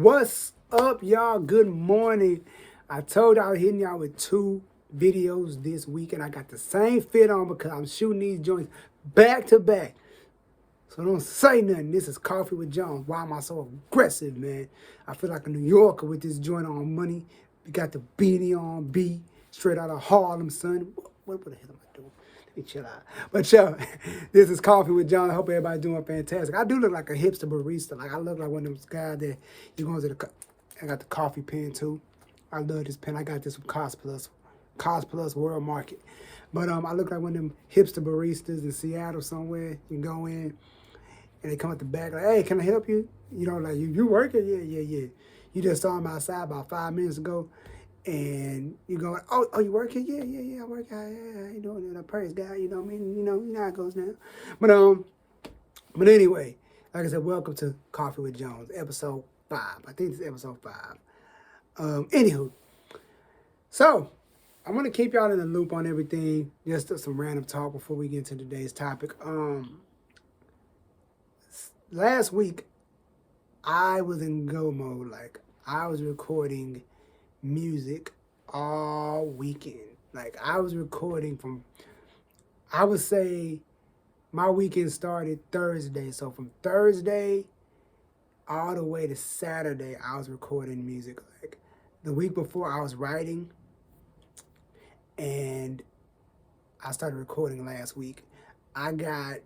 What's up, y'all? Good morning. I told y'all hitting y'all with 2 videos this week, and I got the same fit on because I'm shooting these joints back to back. So don't say nothing. This is Coffee with Jones. Why am I so aggressive, man? I feel like a New Yorker with this joint on money. We got the beanie on B, straight out of Harlem, son. What the hell am I doing? Let me chill out. But yo, this is Coffee with Jones. I hope everybody's doing fantastic. I do look like a hipster barista. Like I look like one of those guys that you go to the. I got the coffee pen too. I love this pen. I got this from Cost Plus World Market. But I look like one of them hipster baristas in Seattle somewhere. You go in and they come at the back like, hey, can I help you? You know, like, you working? Yeah. You just saw him outside about 5 minutes ago. And you go, oh, you working? Yeah, I work out. Yeah, you doing it? Praise God, you know what I mean? You know how it goes now. But anyway, like I said, welcome to Coffee with Jones, episode 5. I think it's episode 5. Anywho, so I want to keep y'all in the loop on everything. Just some random talk before we get into today's topic. Last week, I was in go mode. Like, I was recording music all weekend. Like, I was recording from, I would say my weekend started Thursday. So from Thursday all the way to Saturday, I was recording music. Like, the week before, I was writing, and I started recording last week. I got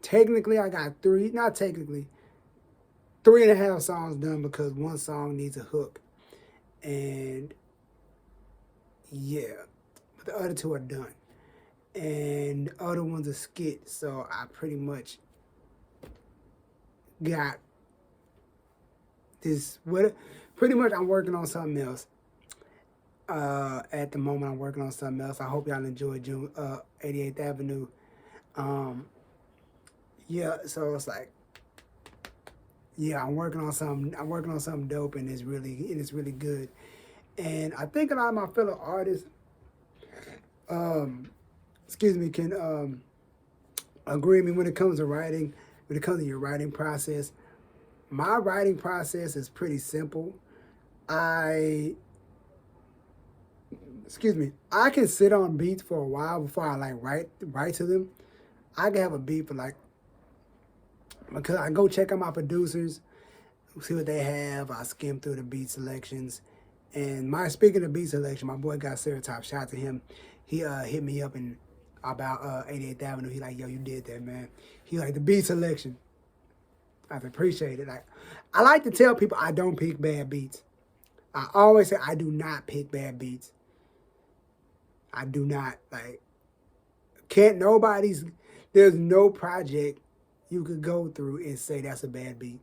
3.5 songs done because one song needs a hook. And yeah, but the other 2 are done. And the other one's a skit, so I pretty much got this. Pretty much I'm working on something else. At the moment, I'm working on something else. I hope y'all enjoy 88th Avenue. Yeah, so it's like, yeah, I'm working on something dope, and it's really good. And I think a lot of my fellow artists, can agree with me when it comes to writing. When it comes to your writing process, my writing process is pretty simple. I can sit on beats for a while before I like write to them. I can have a beat for like, because I go check out my producers, see what they have. I skim through the beat selections. And speaking of beat selection, my boy got Serotype. Shout out to him. He hit me up about 88th Avenue. He like, yo, you did that, man. He like the beat selection. I appreciate it. Like, I like to tell people I don't pick bad beats. I always say I do not pick bad beats. I do not. Like, there's no project you could go through and say that's a bad beat.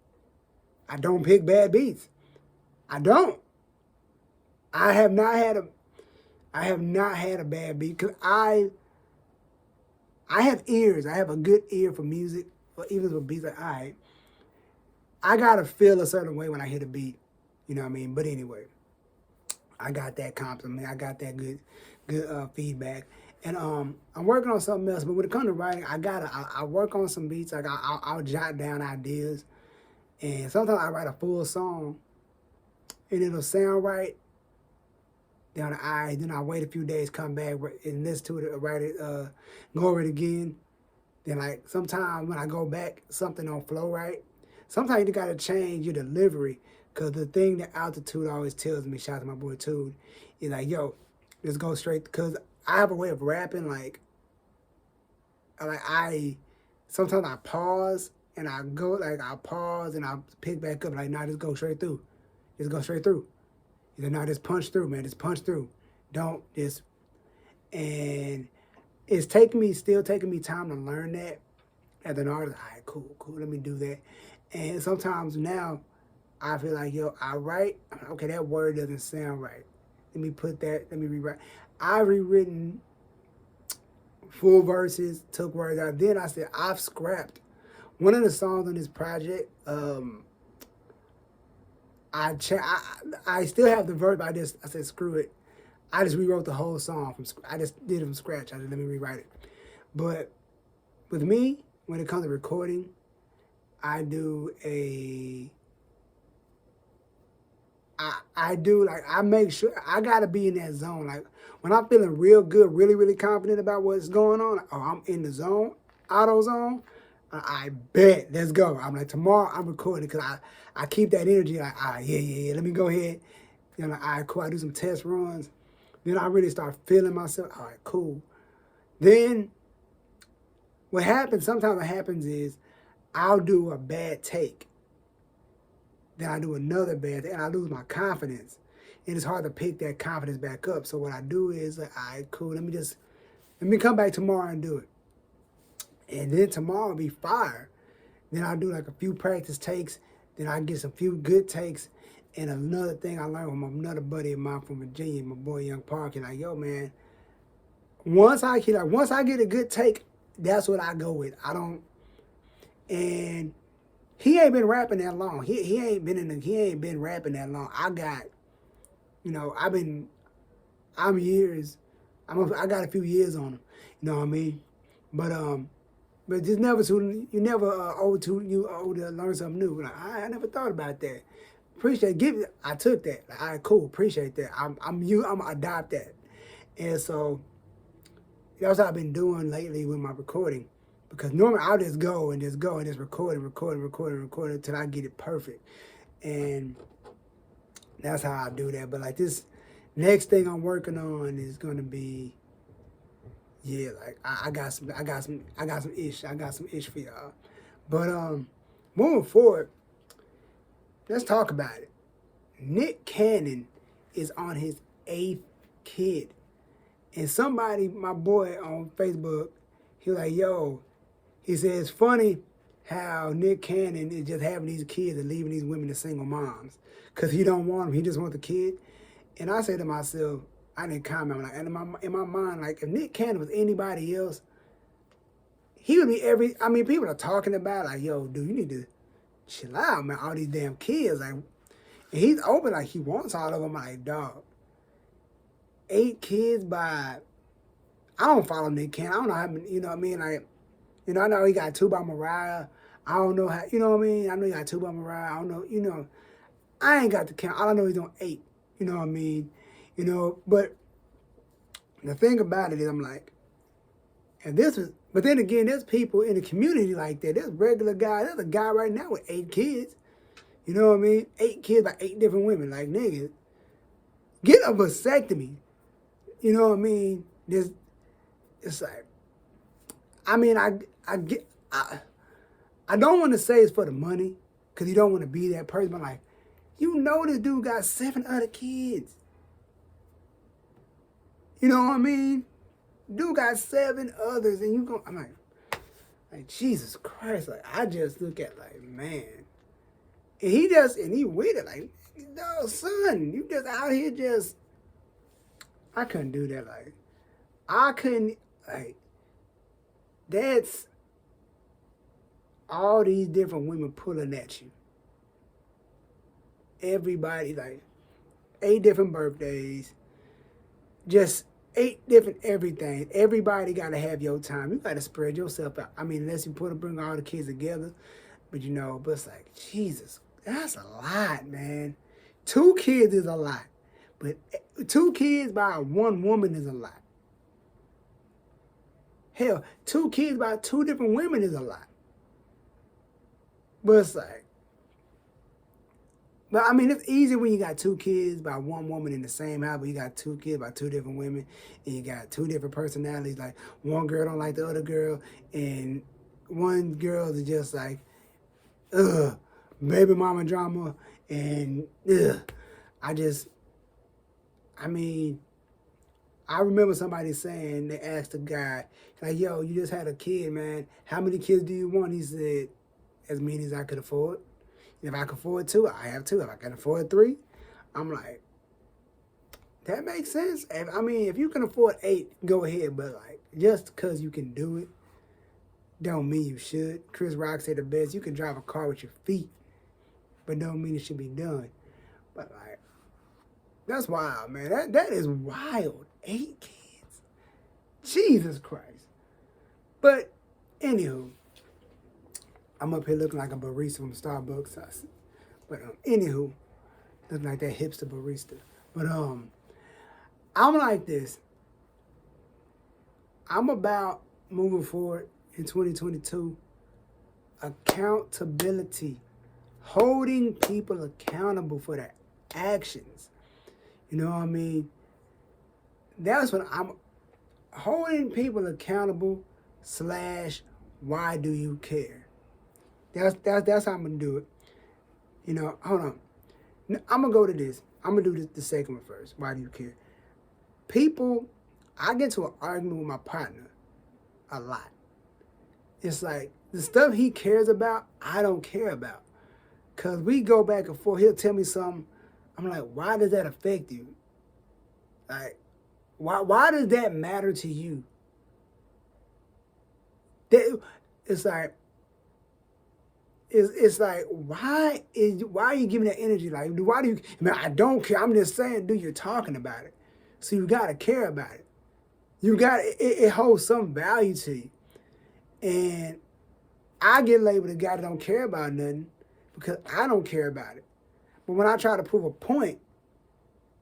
I don't pick bad beats. I don't. I have not had a bad beat because I have ears. I have a good ear for music, or even for beats. Like, all right, I gotta feel a certain way when I hit a beat. You know what I mean? But anyway, I got that compliment. I got that good feedback. And I'm working on something else. But when it comes to writing, I work on some beats. Like I'll jot down ideas, and sometimes I write a full song, and it'll sound right. Then I wait a few days, come back and listen to it, write it, go over it again. Then like sometimes when I go back, something don't flow right. Sometimes you gotta change your delivery, cause the thing that Altitude always tells me, shout out to my boy Tude, is like, yo, just go straight. Cause I have a way of rapping, sometimes I pause and I pause and I pick back up, like, nah, just go straight through. Just go straight through. He's like, nah, just punch through, man. Just punch through. And it's still taking me time to learn that as an artist. All right, cool, let me do that. And sometimes now I feel like, yo, I write, okay, that word doesn't sound right. Let me rewrite. I've rewritten full verses, took words out. Then I said, I've scrapped one of the songs on this project. I still have the verb. I said, screw it. I just rewrote the whole song. I just did it from scratch. I said, let me rewrite it. But with me, when it comes to recording, I do I do, like, I make sure I gotta be in that zone. Like, when I'm feeling real good, really, really confident about what's going on, like, oh, I'm in the zone, auto zone, I bet, let's go. I'm like, tomorrow I'm recording because I keep that energy, like, all right, yeah, let me go ahead. You know, all right, cool, I do some test runs. Then I really start feeling myself, all right, cool. Then what happens, sometimes what happens is I'll do a bad take. Then I do another bad thing, and I lose my confidence. And it's hard to pick that confidence back up. So what I do is, like, all right, cool, let me come back tomorrow and do it. And then tomorrow will be fire. Then I'll do like a few practice takes. Then I get some few good takes. And another thing I learned from another buddy of mine from Virginia, my boy Young Park, like, yo, man, once I get a good take, that's what I go with. And he ain't been rapping that long. He ain't been rapping that long. I got I got a few years on him. You know what I mean? But just never old to learn something new. Like, I never thought about that. I took that. Like, all right, cool, appreciate that. I'm adopt that. And so that's what I've been doing lately with my recording. Because normally I'll just go and record until I get it perfect. And that's how I do that. But like this next thing I'm working on is gonna be, yeah, like I got some ish for y'all. But moving forward, let's talk about it. Nick Cannon is on his 8th kid. And somebody, my boy on Facebook, he was like, yo, he says, it's funny how Nick Cannon is just having these kids and leaving these women as single moms. Because he don't want them, he just want the kid. And I say to myself, I didn't comment, like, and in my mind, like, if Nick Cannon was anybody else, he would be people are talking about, like, yo, dude, you need to chill out, man, all these damn kids. Like, and he's open, like, he wants all of them. I'm like, dog, 8 kids by, I don't follow Nick Cannon. I don't know how many, you know what I mean? Like, you know, I know he got 2 by Mariah. I don't know how, you know what I mean? I know he got 2 by Mariah. I don't know, you know. I ain't got the count. All I know he's on 8. You know what I mean? You know, but the thing about it is, I'm like, but then again, there's people in the community like that. There's regular guys. There's a guy right now with 8 kids. You know what I mean? 8 kids by 8 different women. Like, nigga, get a vasectomy. You know what I mean? It's like, I mean, I don't want to say it's for the money, because you don't want to be that person, but like, you know this dude got 7 other kids. You know what I mean? Dude got 7 others, and I'm like, Jesus Christ, like, I just look at, like, man. And he with it, like, no, son, you just out here just, I couldn't do that, like, that's all these different women pulling at you. Everybody, like, 8 different birthdays, just 8 different everything. Everybody got to have your time. You got to spread yourself out. I mean, unless you bring all the kids together. But, you know, but it's like, Jesus, that's a lot, man. 2 kids is a lot. But 2 kids by 1 woman is a lot. Hell, 2 kids by 2 different women is a lot. But it's like, but I mean, it's easy when you got 2 kids by 1 woman in the same house, but you got 2 kids by 2 different women, and you got 2 different personalities. Like, one girl don't like the other girl, and one girl is just like, baby mama drama, and I remember somebody saying, they asked the guy, like, yo, you just had a kid, man. How many kids do you want? He said, as many as I could afford. If I can afford 2, I have 2. If I can afford 3, I'm like, that makes sense. If you can afford 8, go ahead. But like, just because you can do it, don't mean you should. Chris Rock said the best, you can drive a car with your feet, but don't mean it should be done. But like, that's wild, man. That is wild. 8 kids. Jesus Christ. But anywho, I'm up here looking like a barista from Starbucks. But anywho, Looking like that hipster barista. But I'm like this. I'm about moving forward in 2022. Accountability. Holding people accountable for their actions. You know what I mean? That's what I'm holding people accountable / why do you care? That's how I'm gonna do it. You know, hold on. I'm gonna go to this. I'm gonna do the second one first. Why do you care? People, I get into an argument with my partner a lot. It's like the stuff he cares about, I don't care about. Cause we go back and forth. He'll tell me something. I'm like, why does that affect you? Like, why does that matter to you? It's like why are you giving that energy? Like, why do you? I mean, I don't care. I'm just saying, dude, you're talking about it, so you gotta care about it. You got it holds some value to you, and I get labeled a guy that don't care about nothing because I don't care about it. But when I try to prove a point,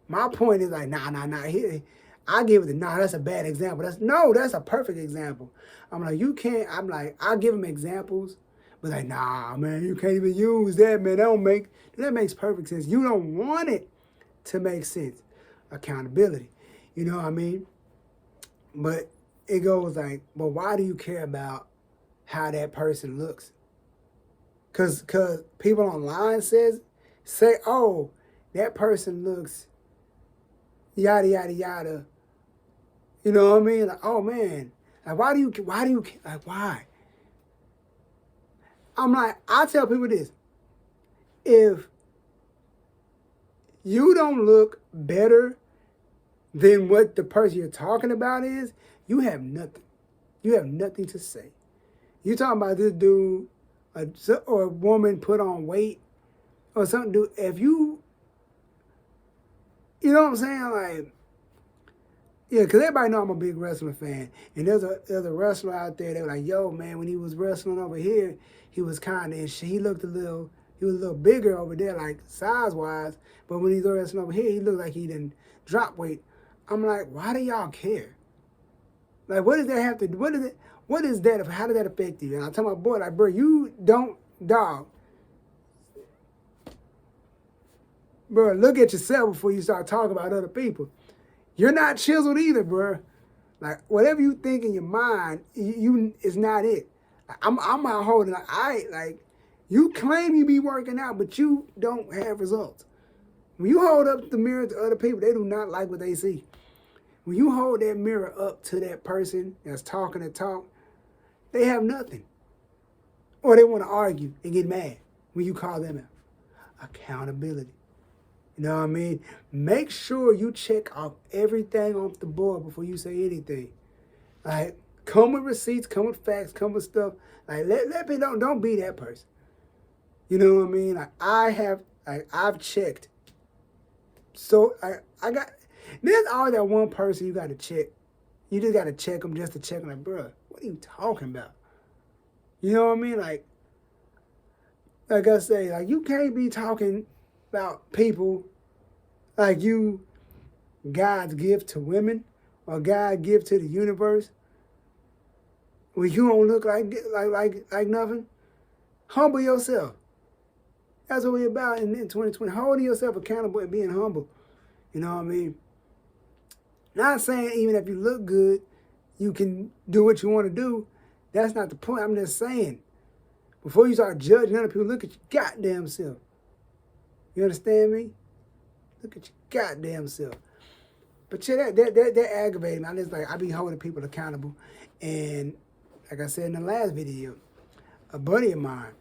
my point is like, nah. Here, I give it that's a bad example. That's a perfect example. I'm like, you can't. I'm like, I give them examples. But like, nah, man, you can't even use that, man. That makes perfect sense. You don't want it to make sense. Accountability. You know what I mean? But it goes like, well, why do you care about how that person looks? Cause people online say, oh, that person looks yada yada yada. You know what I mean? Like, oh man, like why do you like why? I'm like, I tell people this. If you don't look better than what the person you're talking about is, you have nothing. You have nothing to say. You talking about this dude or a woman put on weight or something, dude. If you know what I'm saying? Like, yeah, because everybody know I'm a big wrestling fan. And there's a wrestler out there that was like, yo, man, when he was wrestling over here, he was kind of, he was a little bigger over there, like size-wise. But when he's wrestling over here, he looked like he didn't drop weight. I'm like, why do y'all care? Like, what does that have to do? What is that? How does that affect you? And I tell my boy, like, bro, you don't, dog. Bro, look at yourself before you start talking about other people. You're not chiseled either, bro. Like, whatever you think in your mind, it's not it. I'm out holding, you claim you be working out, but you don't have results. When you hold up the mirror to other people, they do not like what they see. When you hold that mirror up to that person that's talking the talk, they have nothing. Or they want to argue and get mad when you call them out. Accountability. You know what I mean? Make sure you check off everything off the board before you say anything. Like, come with receipts, come with facts, come with stuff. Like, let me don't be that person. You know what I mean? Like, I've checked. So there's always that one person you got to check. You just got to check them just to check them. Like, bro, what are you talking about? You know what I mean? Like I say, like, you can't be talking about people like you God's gift to women or God's gift to the universe when you don't look like nothing. Humble yourself. That's what we're about in 2020. Holding yourself accountable and being humble. You know what I mean? Not saying even if you look good, you can do what you want to do. That's not the point. I'm just saying, before you start judging other people, look at your goddamn self. You understand me? Look at your goddamn self. But yeah, that aggravates me. I be holding people accountable. And like I said in the last video, a buddy of mine,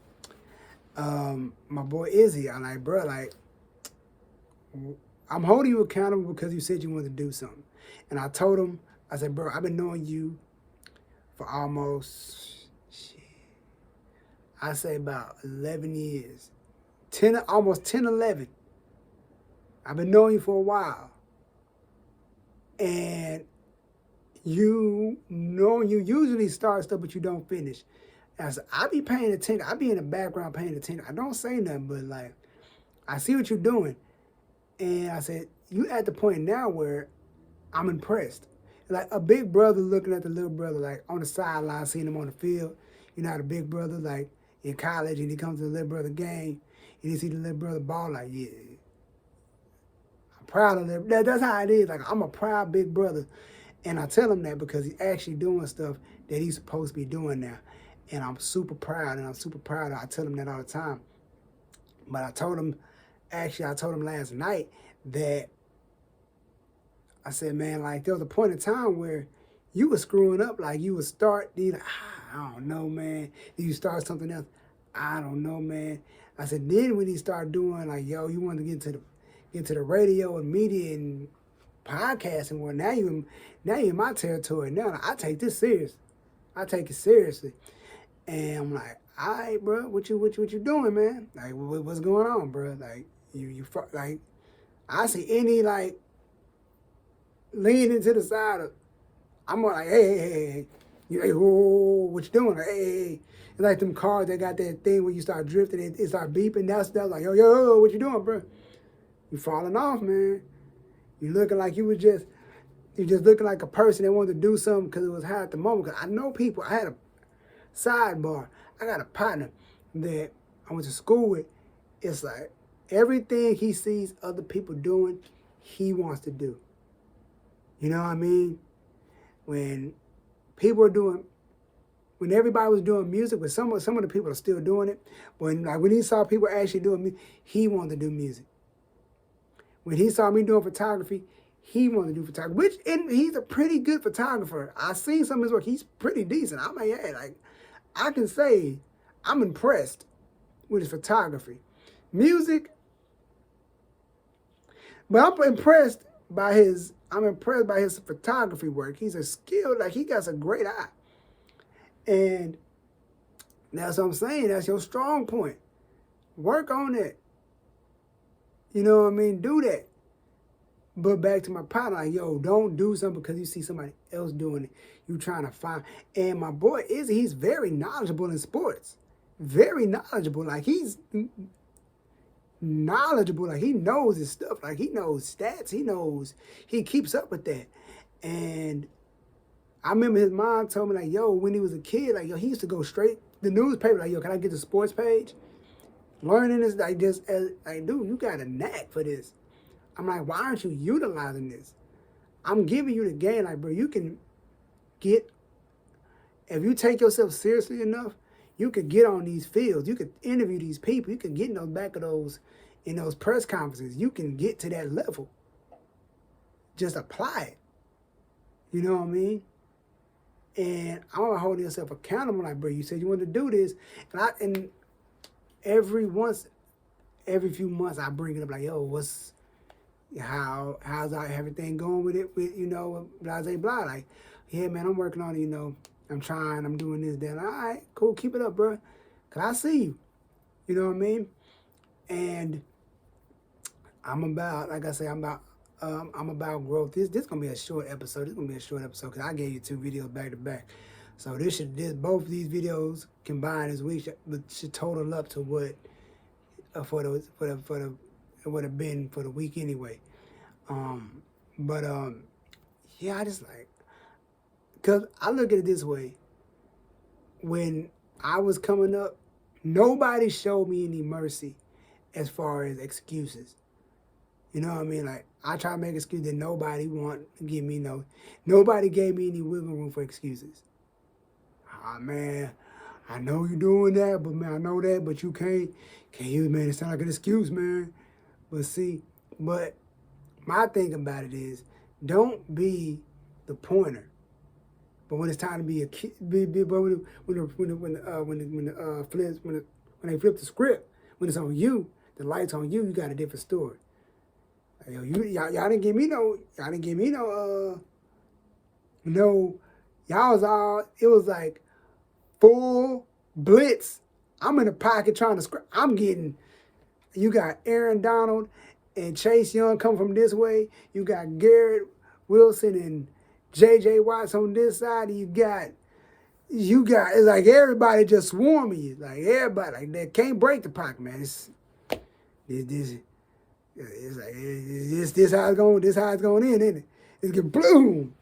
my boy Izzy, I'm like, bro, like, I'm holding you accountable because you said you wanted to do something. And I told him, I said, bro, I've been knowing you for almost, I say about 11 years. Almost 10, 11. I've been knowing you for a while. And you usually start stuff, but you don't finish. And I be paying attention. I be in the background paying attention. I don't say nothing, but like, I see what you're doing. And I said, you at the point now where I'm impressed. Like a big brother looking at the little brother, like on the sideline, seeing him on the field. You know how the big brother, like in college, and he comes to the little brother game, and you see the little brother ball, like, yeah, I'm proud of that. That's how it is. Like, I'm a proud big brother. And I tell him that because he's actually doing stuff that he's supposed to be doing now. And I'm super proud, and I'm super proud. I tell him that all the time. But I told him last night that I said, man, like there was a point in time where you were screwing up. Like you would start, I don't know, man. Then you start something else. I don't know, man. I said, then when he started doing like, yo, you want to get into the radio and media and podcasting, well, now you in my territory. Now I take this serious. I take it seriously. And I'm like, all right, bro, what you doing, man? Like, what's going on, bro? Like, you like, I see any like leaning to the side of, I'm like, hey, hey, whoa, what you doing? Hey. It's like them cars that got that thing where you start drifting, it start beeping. That's like, yo, what you doing, bro? You falling off, man. You looking like you just looking like a person that wanted to do something because it was hot at the moment. Because I know people, I had a sidebar. I got a partner that I went to school with. It's like everything he sees other people doing, he wants to do. You know what I mean? When people are doing, when everybody was doing music, but some of the people are still doing it. When he saw people actually doing music, he wanted to do music. When he saw me doing photography, he wanted to do photography. And he's a pretty good photographer. I seen some of his work. He's pretty decent. I'm like, hey, like I can say I'm impressed with his photography. Music, but I'm impressed by his photography work. He's a skilled, like he got a great eye. And that's what I'm saying. That's your strong point. Work on it. You know what I mean? Do that. But back to my partner, like, yo, don't do something because you see somebody else doing it. You trying to find. And my boy he's very knowledgeable in sports. Very knowledgeable. Like he's knowledgeable. Like he knows his stuff. Like he knows stats. He keeps up with that. And I remember his mom told me, like, yo, when he was a kid, like, yo, he used to go straight the newspaper, like, yo, can I get the sports page? Learning this, like, just as, like, dude, you got a knack for this. I'm like, why aren't you utilizing this? I'm giving you the game, like, bro, you can get, if you take yourself seriously enough, you could get on these fields. You could interview these people. You can get in those back of those, in those press conferences. You can get to that level. Just apply it. You know what I mean? And I'm holding yourself accountable, like, bro, you said you wanted to do this. And every few months I bring it up, like, yo, how's everything going with it, with, you know, blah, blah, blah. Like, yeah, man, I'm working on it, you know. I'm doing this, that. All right, cool, keep it up, bro. Because I see you. You know what I mean? And I'm about, like I say, I'm about growth. This going to be a short episode. This going to be a short episode because I gave you 2 videos back to back. So both of these videos combined this week should total up to what it would have been for the week anyway. Yeah, I just like, because I look at it this way. When I was coming up, nobody showed me any mercy as far as excuses. You know what I mean? Like, I try to make excuses that nobody gave me any wiggle room for excuses. Ah, man, I know you're doing that, but man, I know that, but you can't use, man, it sounds like an excuse, man. But my thing about it is, don't be the pointer. But when it's time to be a kid, when they flip the script, when it's on you, the light's on you, you got a different story. Like, yo, y'all didn't give me no, it was like full blitz. I'm in the pocket trying to script. You got Aaron Donald and Chase Young coming from this way. You got Garrett Wilson and J.J. Watts on this side. You got, it's like everybody just swarming you. Like everybody, like they can't break the pocket, man. It's like, this how it's going, this how it's going in, isn't it? It's get bloom.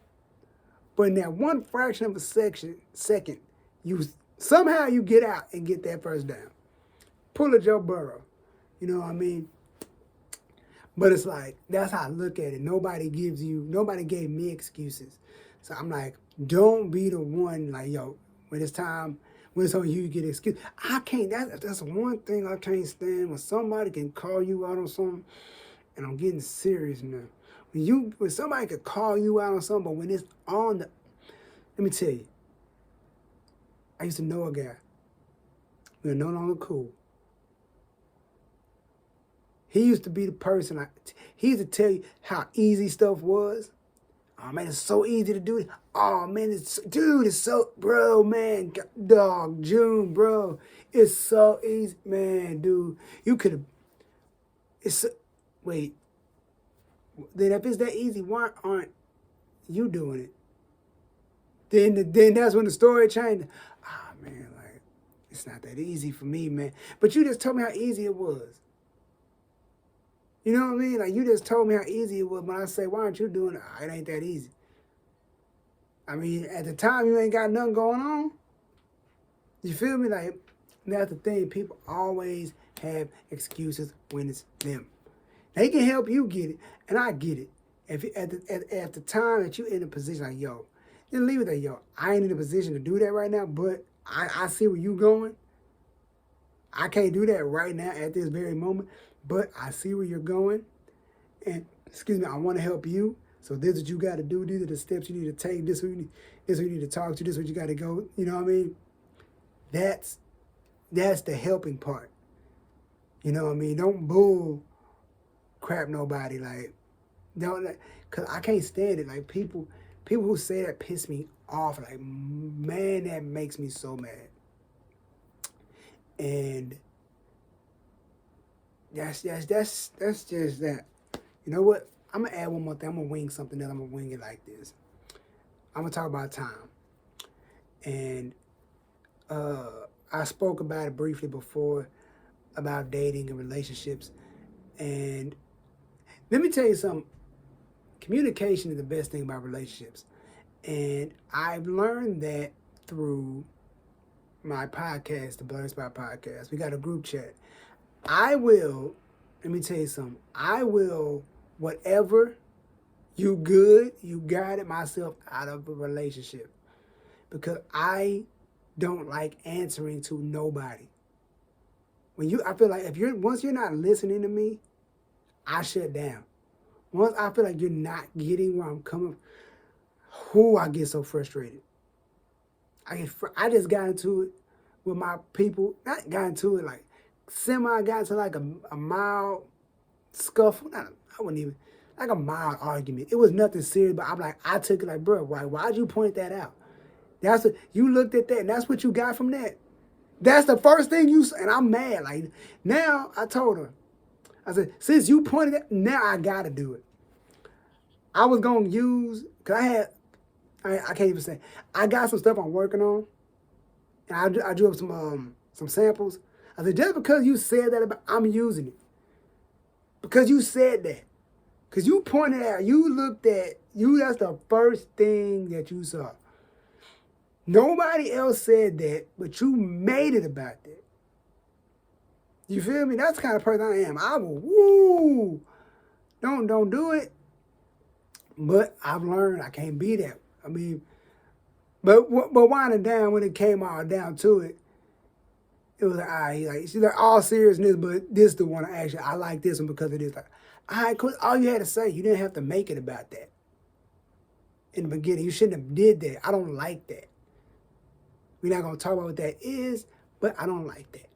But in that one fraction of a second, you somehow you get out and get that first down. Pull a Joe Burrow. You know what I mean? But it's like, that's how I look at it. Nobody gave me excuses. So I'm like, don't be the one, like, yo, when it's time, when it's on you, you get an excuse. I can't, that's one thing I can't stand, when somebody can call you out on something, and I'm getting serious now. When somebody could call you out on something, but when it's on the, let me tell you, I used to know a guy. We're no longer cool. He used to be the person, he used to tell you how easy stuff was. Oh, man, it's so easy to do it. Oh, man, it's so, bro, man, dog, June, bro. It's so easy. Man, dude, you could have, wait. Then if it's that easy, why aren't you doing it? Then that's when the story changed. Ah, man, like, it's not that easy for me, man. But you just told me how easy it was. You know what I mean? Like, you just told me how easy it was. When I say, why aren't you doing it? Oh, it ain't that easy. I mean, at the time, you ain't got nothing going on. You feel me? Like, that's the thing. People always have excuses when it's them. They can help you get it, and I get it. If at the time that you're in a position like, yo, then leave it there, yo. I ain't in a position to do that right now, but I see where you going. I can't do that right now at this very moment, but I see where you're going. And, excuse me, I want to help you. So this is what you got to do. These are the steps you need to take. This is who you need to talk to. This is what you got to go. You know what I mean? That's the helping part. You know what I mean? Don't bull crap nobody. Like, don't, because I can't stand it. Like, people who say that piss me off. Like, man, that makes me so mad. And that's just that. You know what? I'm going to add one more thing. I'm going to wing something else. I'm going to wing it like this. I'm going to talk about time. And I spoke about it briefly before, about dating and relationships. And let me tell you something. Communication is the best thing about relationships. And I've learned that through my podcast, the Blurred Spot podcast. We got a group chat. Let me tell you something. Whatever you good, you got it, myself out of a relationship. Because I don't like answering to nobody. I feel like once you're not listening to me, I shut down. Once I feel like you're not getting where I'm coming from, I get so frustrated. I just got into it with my people. Not got into it, like, got into like a mild scuffle. I wouldn't even, like a mild argument. It was nothing serious, but I took it like, bro, why'd you point that out? You looked at that, and that's what you got from that. That's the first thing and I'm mad. Like, now I told her, I said, since you pointed that, now I gotta do it. I was gonna use, cause I can't even say, I got some stuff I'm working on, and I drew up some samples. I said, just because you said that I'm using it. Because you said that. Because you pointed out, that's the first thing that you saw. Nobody else said that, but you made it about that. You feel me? That's the kind of person I am. I will, don't do it. But I've learned I can't be that. I mean, but winding down, when it came all down to it, it was like, she's like, all seriousness, but this is the one I like this one because of this. Like, all right, cool. All you had to say, you didn't have to make it about that. In the beginning, you shouldn't have did that. I don't like that. We're not going to talk about what that is, but I don't like that.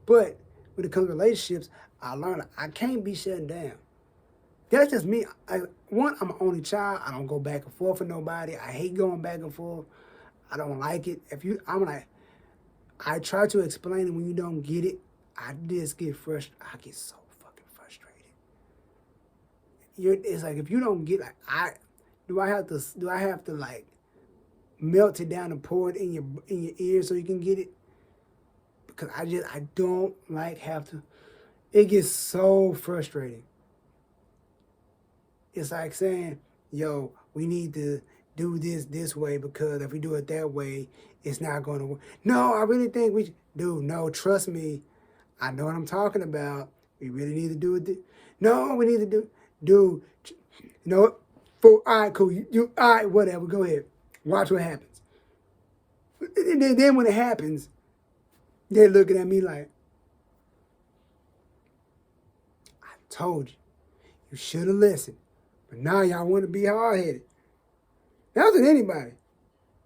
But when it comes to relationships, I learned I can't be shutting down. That's just me. I'm an only child. I don't go back and forth with nobody. I hate going back and forth. I don't like it. I try to explain it. When you don't get it, I just get frustrated. I get so fucking frustrated. It's like, if you don't get, like, do I have to like melt it down and pour it in your ear so you can get it? Because I don't like have to. It gets so frustrating. It's like saying, yo, we need to do this way because if we do it that way, it's not going to work. No, I really think we do. No, trust me. I know what I'm talking about. We really need to do it. No, we need to do. You know what? All right, cool. You all right, whatever. Go ahead. Watch what happens. And then when it happens, they're looking at me like, I told you. You should have listened. But now y'all want to be hard-headed. That's with anybody.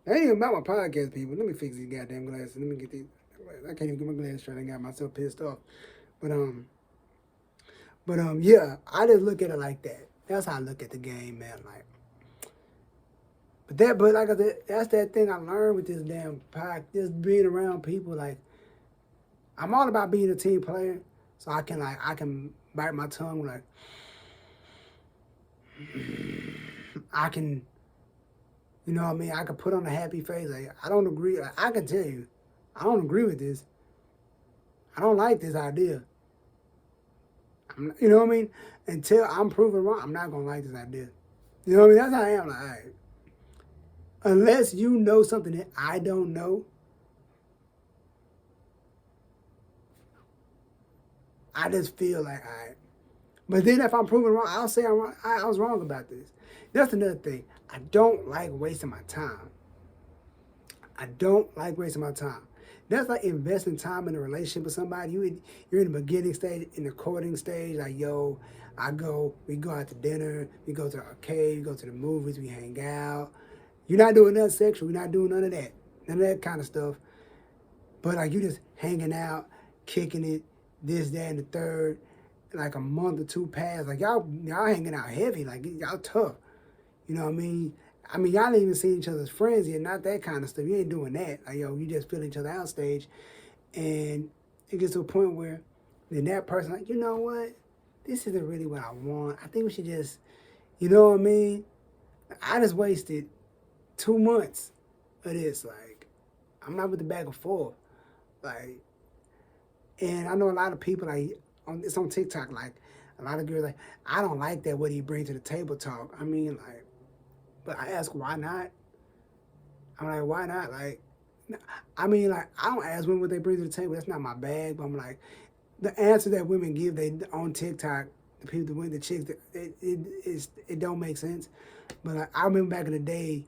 That ain't even about my podcast, people. Let me fix these goddamn glasses. Let me get these. I can't even get my glasses straight. I got myself pissed off. But yeah, I just look at it like that. That's how I look at the game, man. Like, but like I said, that's that thing I learned with this damn podcast. Just being around people. Like, I'm all about being a team player, so I can bite my tongue. Like, I can. You know what I mean? I can put on a happy face. Like, I don't agree. Like, I can tell you, I don't agree with this. I don't like this idea. You know what I mean? Until I'm proven wrong, I'm not going to like this idea. You know what I mean? That's how I am. Like, all right. Unless you know something that I don't know, I just feel like, all right. But then if I'm proven wrong, I'll say I'm wrong. I was wrong about this. That's another thing. I don't like wasting my time. I don't like wasting my time. That's like investing time in a relationship with somebody. You're in the beginning stage, in the courting stage. Like, yo, we go out to dinner, we go to the arcade, we go to the movies, we hang out. You're not doing nothing sexual. You're not doing none of that kind of stuff. But like, you just hanging out, kicking it, this, that, and the third. Like a month or two past. Like, y'all hanging out heavy. Like, y'all tough. You know what I mean? Y'all ain't even seen each other's friends yet. Not that kind of stuff. You ain't doing that. Like, yo, you just feeling each other out stage. And it gets to a point where then that person, like, you know what? This isn't really what I want. I think we should just, you know what I mean? I just wasted 2 months of this. Like, I'm not with the back and forth. Like, and I know a lot of people, like, it's on TikTok, like, a lot of girls, like, I don't like that what he brings to the table talk. I mean, like, but I ask, why not? I'm like, why not? Like, I mean, like, I don't ask women what they bring to the table. That's not my bag. But I'm like, the answer that women give, they on TikTok, the people, the chicks, it don't make sense. But like, I remember back in the day,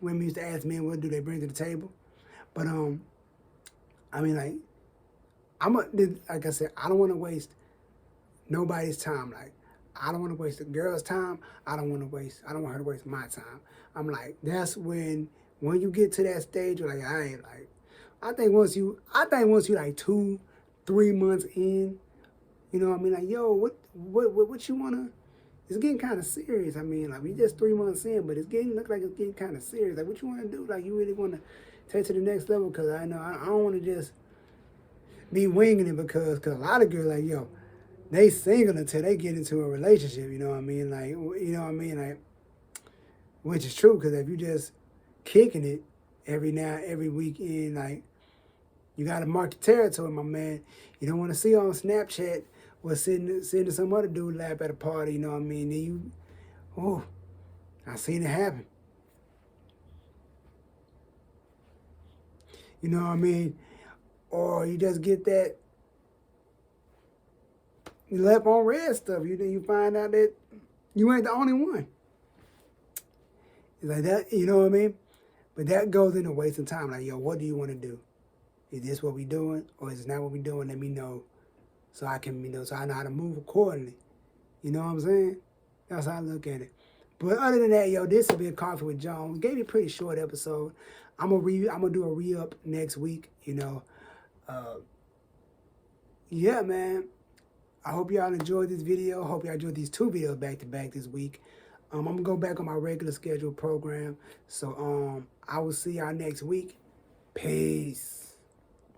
women used to ask men, what do they bring to the table? But I mean, like, like I said, I don't want to waste nobody's time. Like, I don't want to waste the girl's time. I don't want her to waste my time. I'm like, that's when you get to that stage, you're like, I think once you like 2-3 months in, you know what I mean? Like, yo, what you wanna? It's getting kind of serious. I mean, like, we just 3 months in, but look like it's getting kind of serious. Like, what you want to do? Like, you really want to take it to the next level? Because I know I don't want to just be winging it because a lot of girls, like, yo, they single until they get into a relationship, you know what I mean? Like, you know what I mean? Like, which is true, because if you just kicking it every weekend, like, you got to mark the territory, my man. You don't want to see on Snapchat or sitting to some other dude lap at a party, you know what I mean? Then I seen it happen. You know what I mean? Or you just get that left on red stuff. You find out that you ain't the only one. It's like that, you know what I mean? But that goes into wasting time. Like, yo, what do you want to do? Is this what we doing, or is this not what we doing? Let me know, so I can, so I know how to move accordingly. You know what I'm saying? That's how I look at it. But other than that, yo, this has been Coffee with Jones. Gave you a pretty short episode. I'm gonna do a re-up next week. You know, yeah, man. I hope y'all enjoyed this video. I hope y'all enjoyed these 2 videos back to back this week. I'm gonna go back on my regular scheduled program. So I will see y'all next week. Peace.